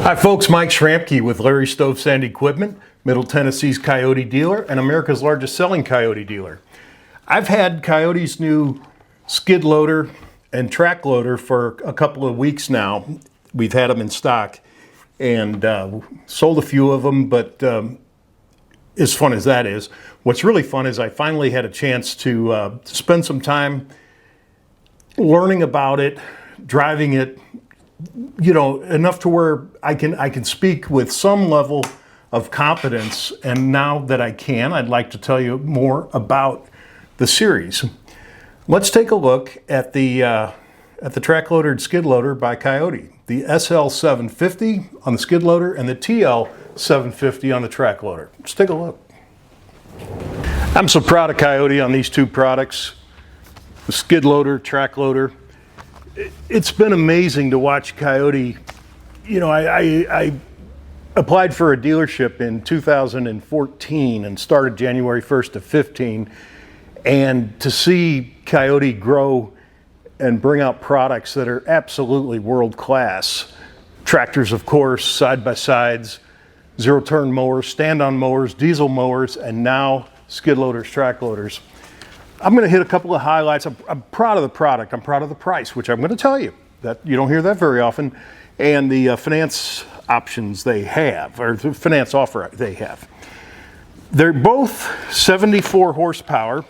Hi folks, Mike Schrampke with Larry Stove Sand Equipment, Middle Tennessee's Kioti dealer and America's largest selling Kioti dealer. I've had Kioti's new skid loader and track loader for a couple of weeks now. We've had them in stock and sold a few of them, but as fun as that is, what's really fun is I finally had a chance to spend some time learning about it, driving it, you know, enough to where I can speak with some level of competence. And now that I can, I'd like to tell you more about the series. Let's take a look at the track loader and skid loader by Kioti. The SL750 on the skid loader and the TL750 on the track loader. Let's take a look. I'm so proud of Kioti on these two products, the skid loader, track loader. It's been amazing to watch Kioti. You know, I applied for a dealership in 2014 and started January 1st of 15. And to see Kioti grow and bring out products that are absolutely world-class. Tractors, of course, side-by-sides, zero-turn mowers, stand-on mowers, diesel mowers, and now skid loaders, track loaders. I'm going to hit a couple of highlights. I'm proud of the product. I'm proud of the price, which I'm going to tell you. That you don't hear that very often. And the finance options they have, or the finance offer they have. They're both 74 horsepower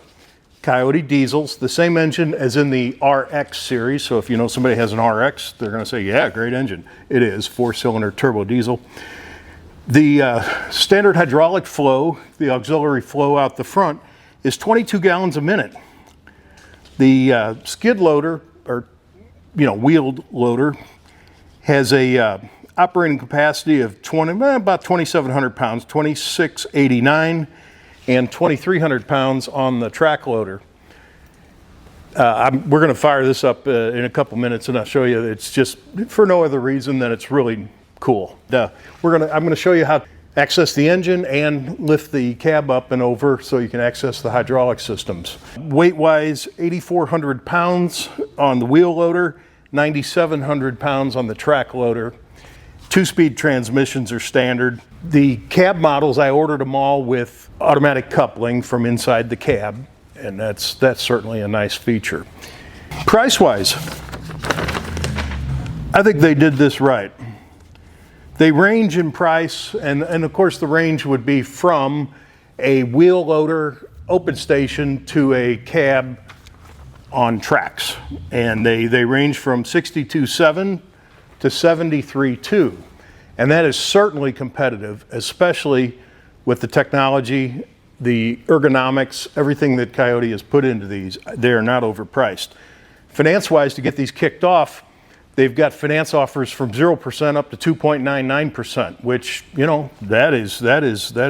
Kioti diesels, the same engine as in the RX series. So if you know somebody has an RX, they're going to say, yeah, great engine. It is, 4-cylinder turbo diesel. The standard hydraulic flow, the auxiliary flow out the front, is 22 gallons a minute. The skid loader, or wheeled loader, has a operating capacity of about 2,700 pounds, 2,689, and 2,300 pounds on the track loader. We're going to fire this up in a couple minutes, and I'll show you. It's just for no other reason than it's really cool. I'm going to show you how to access the engine and lift the cab up and over so you can access the hydraulic systems. Weight-wise, 8,400 pounds on the wheel loader, 9,700 pounds on the track loader. 2-speed transmissions are standard. The cab models, I ordered them all with automatic coupling from inside the cab, and that's certainly a nice feature. Price-wise, I think they did this right. They range in price, and of course the range would be from a wheel loader open station to a cab on tracks. And they range from $62,700 to $73,200. And that is certainly competitive, especially with the technology, the ergonomics, everything that Kioti has put into these. They are not overpriced. Finance-wise, to get these kicked off, they've got finance offers from 0% up to 2.99%, which, that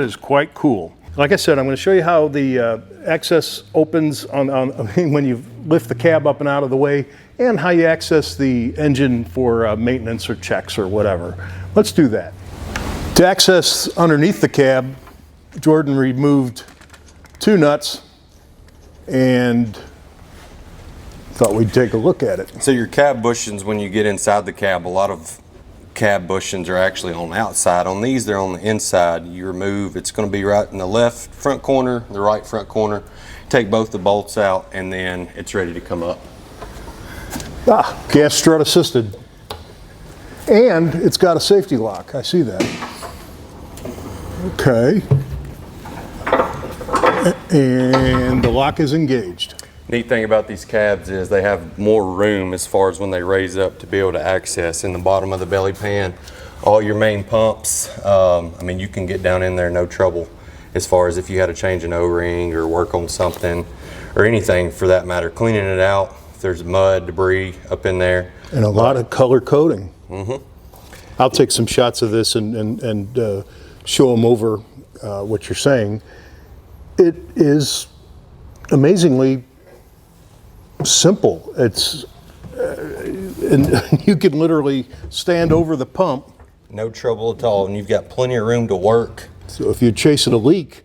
is quite cool. Like I said, I'm going to show you how the access opens when you lift the cab up and out of the way, and how you access the engine for maintenance or checks or whatever. Let's do that. To access underneath the cab, Jordan removed 2 nuts and thought we'd take a look at it. So your cab bushings, when you get inside the cab, a lot of cab bushings are actually on the outside. On these, they're on the inside. You remove, it's going to be right in the left front corner, the right front corner. Take both the bolts out, and then it's ready to come up. Gas strut assisted. And it's got a safety lock. I see that. Okay. And the lock is engaged. Neat thing about these cabs is they have more room as far as when they raise up to be able to access in the bottom of the belly pan all your main pumps. You can get down in there no trouble as far as if you had to change an O-ring or work on something or anything for that matter, cleaning it out. If there's mud, debris up in there. And a lot of color coding. Mm-hmm. I'll take some shots of this and show them over what you're saying. It is amazingly simple. It's and you can literally stand over the pump. No trouble at all, and you've got plenty of room to work. So if you're chasing a leak,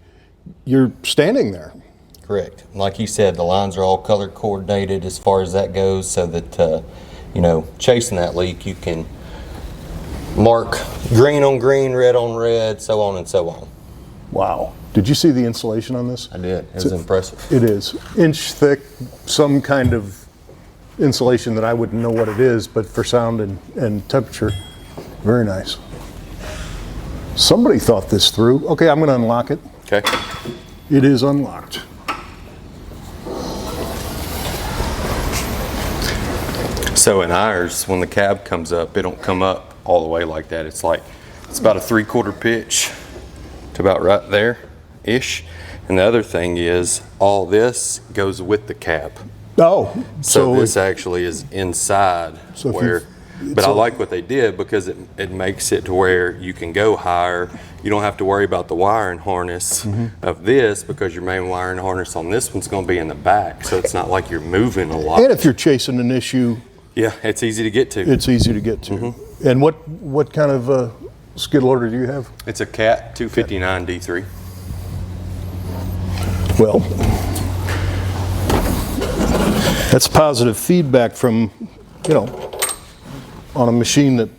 you're standing there. Correct. Like you said, the lines are all color coordinated as far as that goes, so that chasing that leak, you can mark green on green, red on red, so on and so on. Wow. Did you see the insulation on this? I did. It was impressive. It is. Inch thick, some kind of insulation that I wouldn't know what it is, but for sound and temperature, very nice. Somebody thought this through. Okay, I'm going to unlock it. Okay. It is unlocked. So in ours, when the cab comes up, it don't come up all the way like that. It's like, it's about a 3/4 pitch to about right there-ish. And the other thing is, all this goes with the cab. Oh, So this actually is inside So if where, but I like what they did because it makes it to where you can go higher. You don't have to worry about the wiring harness of this because your main wiring harness on this one's going to be in the back. So it's not like you're moving a lot. and if you're chasing an issue, Yeah, it's easy to get to. it's easy to get to. And what kind of skid loader do you have? It's a Cat 259 D3. Well, that's positive feedback from, you know, on a machine that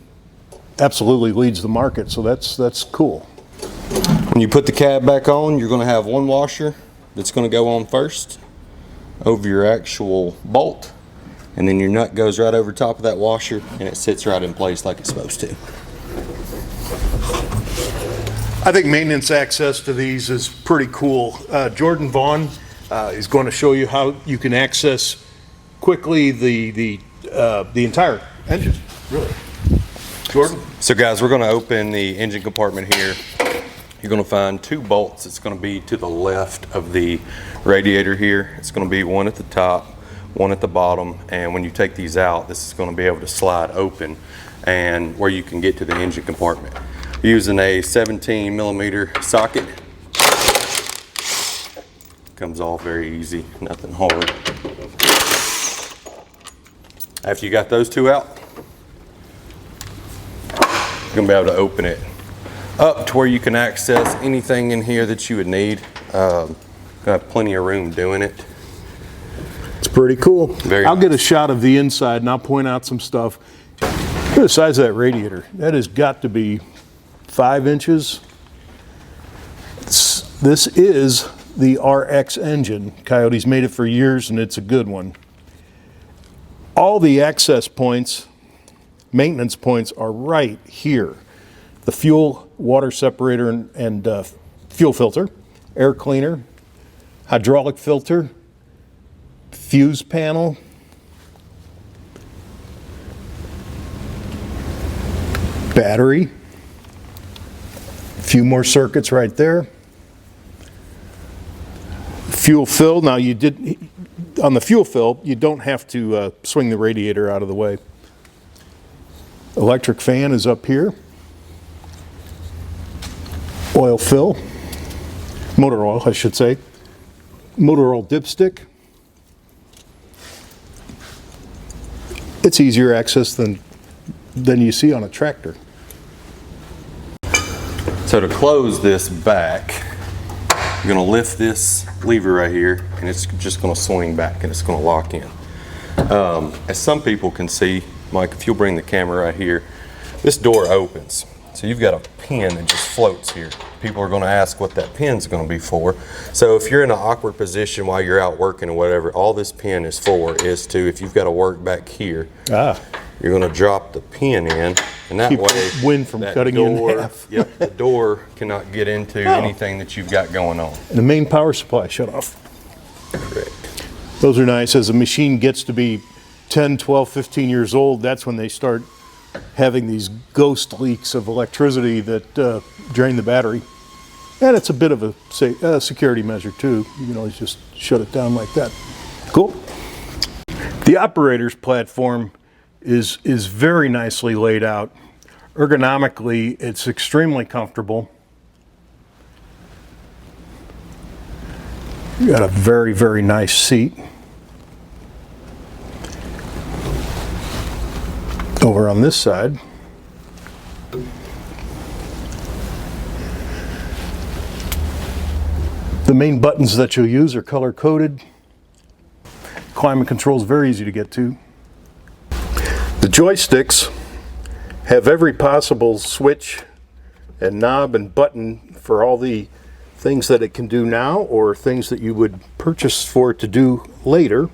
absolutely leads the market. So that's cool. When you put the cab back on, you're going to have one washer that's going to go on first over your actual bolt, and then your nut goes right over top of that washer and it sits right in place like it's supposed to. I think maintenance access to these is pretty cool. Jordan Vaughn is going to show you how you can access quickly the entire engine, really. Jordan? So guys, we're going to open the engine compartment here. You're going to find two bolts. It's going to be to the left of the radiator here. It's going to be one at the top, one at the bottom, and when you take these out, this is going to be able to slide open and where you can get to the engine compartment. Using a 17mm socket. Comes off very easy, nothing hard. After you got those two out, you're gonna be able to open it up to where you can access anything in here that you would need. Gonna have plenty of room doing it. It's pretty cool. I'll get a shot of the inside and I'll point out some stuff. Look at the size of that radiator. That has got to be 5 inches. This is the RX engine. Coyote's made it for years and it's a good one. All the access points, maintenance points are right here. The fuel, water separator and fuel filter, air cleaner, hydraulic filter, fuse panel, battery, a few more circuits right there. Fuel fill, now you did, on the fuel fill, you don't have to swing the radiator out of the way. Electric fan is up here. Oil fill, motor oil I should say. Motor oil dipstick. It's easier access than you see on a tractor. So to close this back, you're gonna lift this lever right here and it's just gonna swing back and it's gonna lock in. As some people can see, Mike, if you'll bring the camera right here, this door opens. So you've got a pin that just floats here. People are gonna ask what that pin's gonna be for. So if you're in an awkward position while you're out working or whatever, all this pin is for is to, if you've got to work back here, you're gonna drop the pin in, and that Keep way, wind from cutting you in half. Yep, the door cannot get into anything that you've got going on. And the main power supply shut off. Correct. Those are nice. As a machine gets to be 10, 12, 15 years old, that's when they start having these ghost leaks of electricity that drain the battery. And it's a bit of a security measure too. You can always just shut it down like that. Cool. The operator's platform is very nicely laid out. Ergonomically, it's extremely comfortable. You got a very, very nice seat. Over on this side, the main buttons that you'll use are color coded. Climate control is very easy to get to. The joysticks have every possible switch and knob and button for all the things that it can do now or things that you would purchase for it to do later.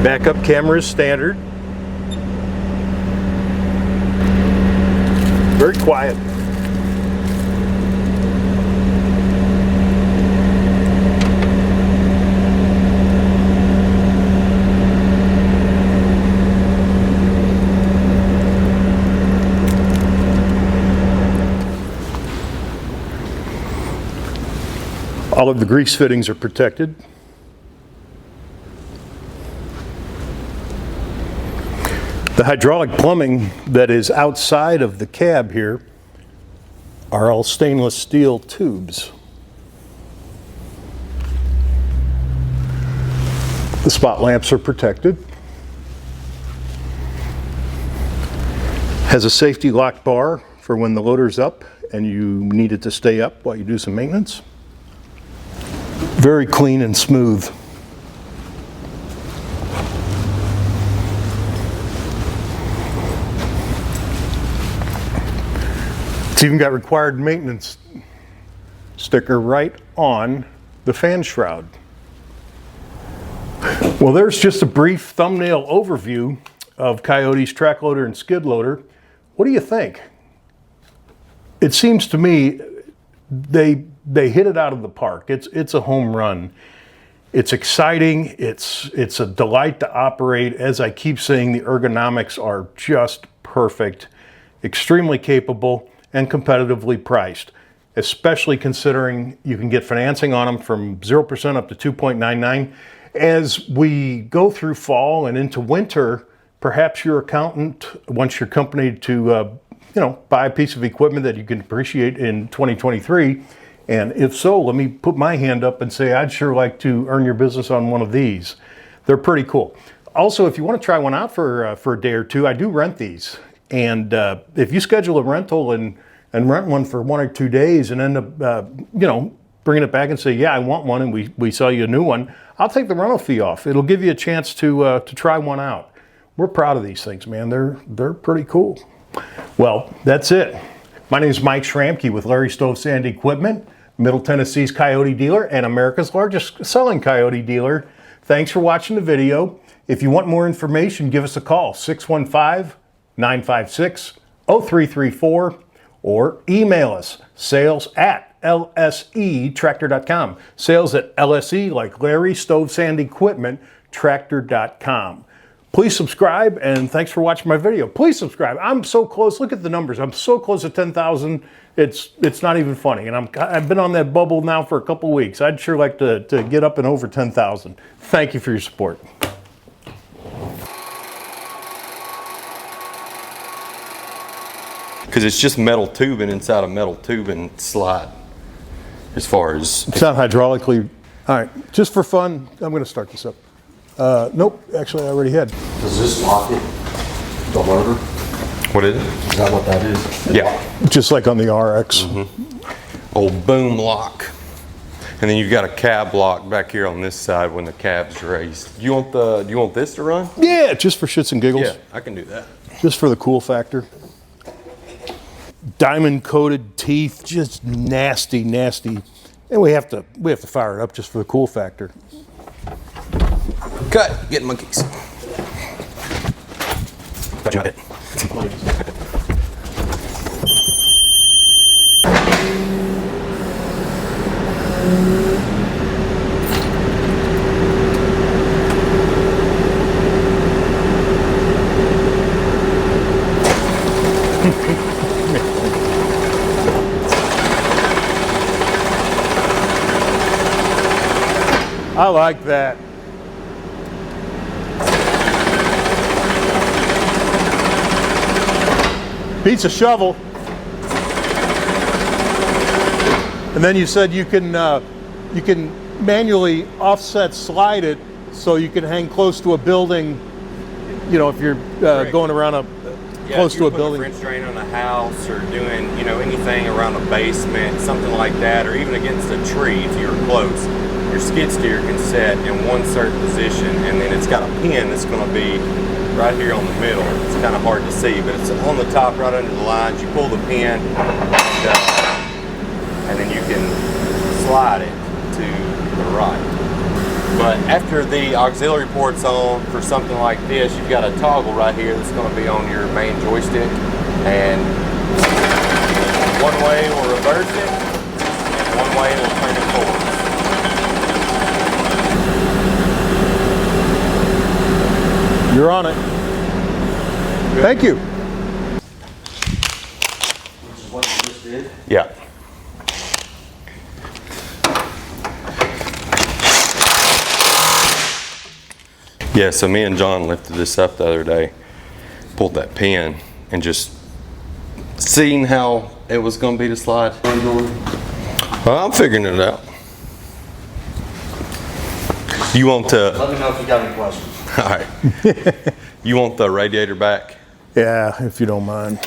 Backup camera is standard. Very quiet. All of the grease fittings are protected. The hydraulic plumbing that is outside of the cab here are all stainless steel tubes. The spot lamps are protected. Has a safety lock bar for when the loader's up and you need it to stay up while you do some maintenance. Very clean and smooth. It's even got required maintenance sticker right on the fan shroud. Well, there's just a brief thumbnail overview of Kioti's track loader and skid loader. What do you think? It seems to me they hit it out of the park. It's a home run. It's exciting. It's a delight to operate. As I keep saying, the ergonomics are just perfect, extremely capable, and competitively priced, especially considering you can get financing on them from 0% up to 2.99. As we go through fall and into winter, perhaps your accountant wants your company to buy a piece of equipment that you can appreciate in 2023. And if so, let me put my hand up and say I'd sure like to earn your business on one of these. They're pretty cool. Also, if you want to try one out for a day or two, I do rent these. And if you schedule a rental and rent one for 1 or 2 days and end up, bringing it back and say, yeah, I want one, and we sell you a new one, I'll take the rental fee off. It'll give you a chance to try one out. We're proud of these things, man. They're pretty cool. Well, that's it. My name is Mike Schramke with Larry Stove Sand Equipment, Middle Tennessee's Kioti dealer and America's largest selling Kioti dealer. Thanks for watching the video. If you want more information, give us a call, 615-956-0334, or email us, sales@lsetractor.com. Sales at LSE, like Larry Stove Sand Equipment, tractor.com. Please subscribe, and thanks for watching my video. Please subscribe. I'm so close. Look at the numbers. I'm so close to 10,000. It's not even funny. And I've been on that bubble now for a couple weeks. I'd sure like to get up and over 10,000. Thank you for your support. Because it's just metal tubing inside a metal tubing slide. As far as it's not hydraulically. All right, just for fun, I'm going to start this up. Nope, actually I already had. Does this lock it, the loader? What is it? Is that what that is? Yeah. Just like on the RX. Old boom lock. And then you've got a cab lock back here on this side when the cab's raised. Do you want this to run? Yeah, just for shits and giggles. Yeah, I can do that. Just for the cool factor. Diamond coated teeth, just nasty, nasty. And we have to fire it up just for the cool factor. Cut, get monkeys. Got it. I like that. Beats a shovel. And then you said you can manually offset slide it so you can hang close to a building. You know, if you're going around close to a building. French drain on a house or doing, you know, anything around a basement, something like that, or even against a tree if you're close. Your skid steer can set in one certain position, and then it's got a pin that's going to be right here on the middle. It's kind of hard to see, but it's on the top right under the lines. You pull the pin, and then you can slide it to the right. But after the auxiliary port's on for something like this, you've got a toggle right here that's going to be on your main joystick, and one way will reverse it, and one way will turn it forward. You're on it. Thank you. Which is what you just did. Yeah. Yeah, so me and John lifted this up the other day, pulled that pin, and just seeing how it was going to be to slide. Well, I'm figuring it out. You want to... Let me know if you got any questions. All right. You want the radiator back? Yeah, if you don't mind.